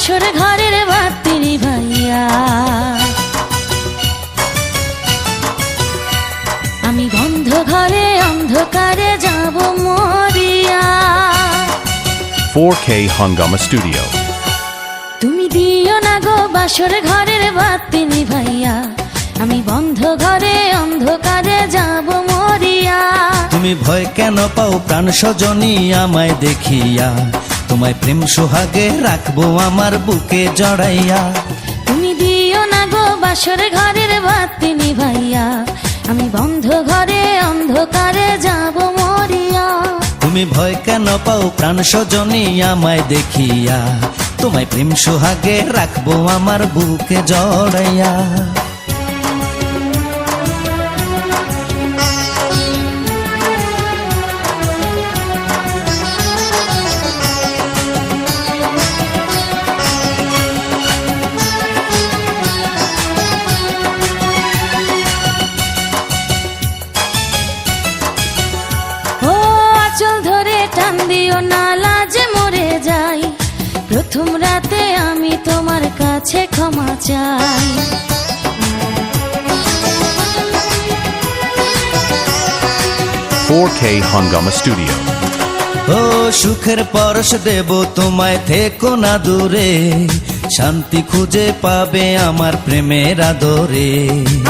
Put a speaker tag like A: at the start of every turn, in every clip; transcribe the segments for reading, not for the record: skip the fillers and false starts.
A: বাসর ঘরের বাতি নিভাইয়া। আমি বন্ধ ঘরে অন্ধকারে যাব মরিয়া।
B: 4K Hungama Studio.
A: তুমি দিও না গো বাসর ঘরের বাতি নিভাইয়া। আমি বন্ধ ঘরে অন্ধকারে যাব মরিয়া।
C: তুমি ভয় কেন পাও প্রাণ সজনী আমায় দেখিয়া? তোমায় প্রেম সোহাগে রাখবো আমার বুকে জড়াইয়া।
A: তুমি দিও না গো বাসর ঘরের বাতি নিভাইয়া। আমি বন্ধ ঘরে অন্ধকারে যাব মরিয়া।
C: তুমি ভয় কেন পাও প্রাণ সজনী আমায় দেখিয়া? তোমায় প্রেম সোহাগে রাখবো আমার বুকে জড়াইয়া।
A: চল ধরে টান দিও না লাজে মরে যাই। প্রথম রাতে আমি তোমার কাছে ক্ষমা চাই।
B: 4K Hungama Studio.
C: ও সুখের পরশ দেব তোমায়, থেকো না দূরে। শান্তি খুঁজে পাবে আমার প্রেমের আদরে।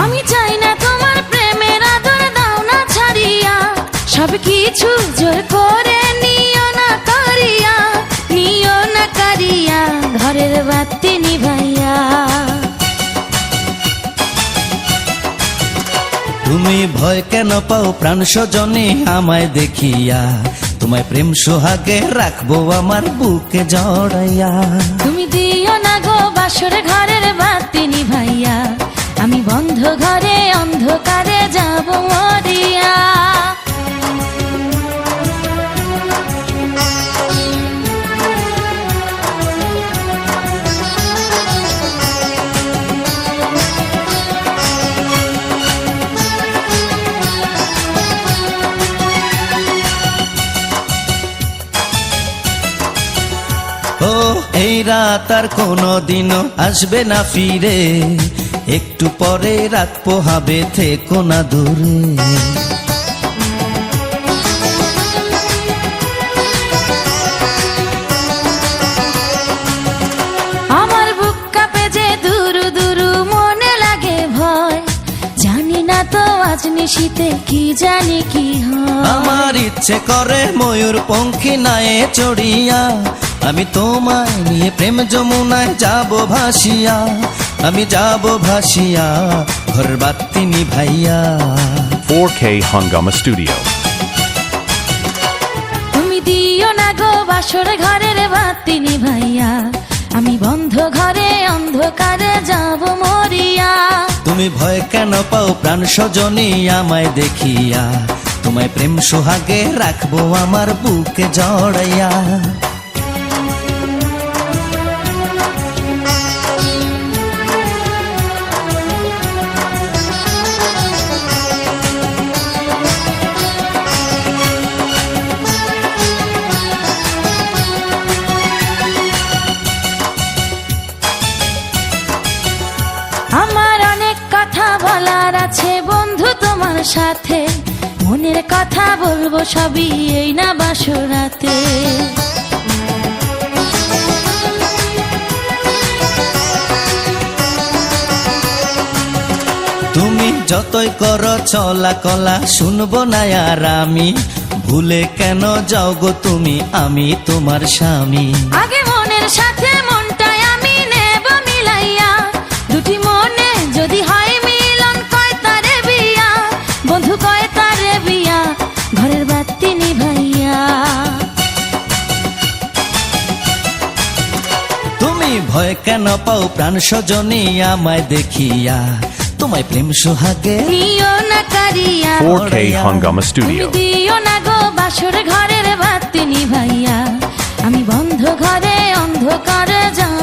A: আমি চাই না তোমার প্রেমের আদর, দাও না ছাড়িয়া। সব কিছু জোর করে নিও না করিয়া, নিও না করিয়া ঘরের বাতি নিভাইয়া।
C: তুমি ভয় কেন পাও প্রাণ সজনী আমায় দেখিয়া? তোমায় প্রেম সোহাগে রাখবো আমার বুকে জড়াইয়া।
A: তুমি দিও না গো বাসর ঘরের বাতি নিভাইয়া। আমি বন্ধ ঘরে অন্ধকারে যাব মরিয়া।
C: ও এই রাত আর কোনোদিনও আসবে না ফিরে। একটু পরে রাত পোহাবে, থেকো না দূরে।
A: আমার বুক কাঁপে যে দুরু দুরু, মনে লাগে ভয়। জানি না তো আজ নিশীতে কি জানি কি হয়।
C: আমার ইচ্ছে করে ময়ূর পঙ্খী নায়ে চড়িয়া। আমি তোমায় নিয়ে প্রেম যমুনায় যাব ভাসিয়া। আমি যাব ভাসিয়া ঘর বাতি নিভাইয়া।
B: 4K Hungama Studio.
A: তুমি দিও না গো বাসর ঘরের বাতি নিভাইয়া। আমি বন্ধ ঘরে অন্ধকারে যাব মরিয়া।
C: তুমি ভয় কেন পাও প্রাণ সজনী আমায় দেখিয়া? তোমায় প্রেম সোহাগে রাখবো আমার বুকে জড়াইয়া।
A: আমার অনেক কথা বলার আছে বন্ধু তোমার সাথে। মনের কথা বলবো সবই এই না বাসরাতে।
C: তুমি যতই করো চলা কলা, শুনবো না আর আমি। ভুলে কেন যাও গো তুমি, আমি তোমার স্বামী।
A: আগে মনের সাথে মনটাই আমি নেব মিলাইয়া। দুটি মনে যদি হয় মিলন, কয় তারে বিয়া। বন্ধু কয় তারে বিয়া, ঘরের বাতি নিভাইয়া।
C: তুমি ভয় কেন পাও প্রাণ সজনী আমায় দেখিয়া? তোমায় প্রেম সোহাগে
A: নিও না কারিয়া।
B: 4K Hungama
A: তুমি
B: Studio.
A: দিও না গো বাসর ঘরের বাতি নিভাইয়া। আমি বন্ধ ঘরে অন্ধকারে যাব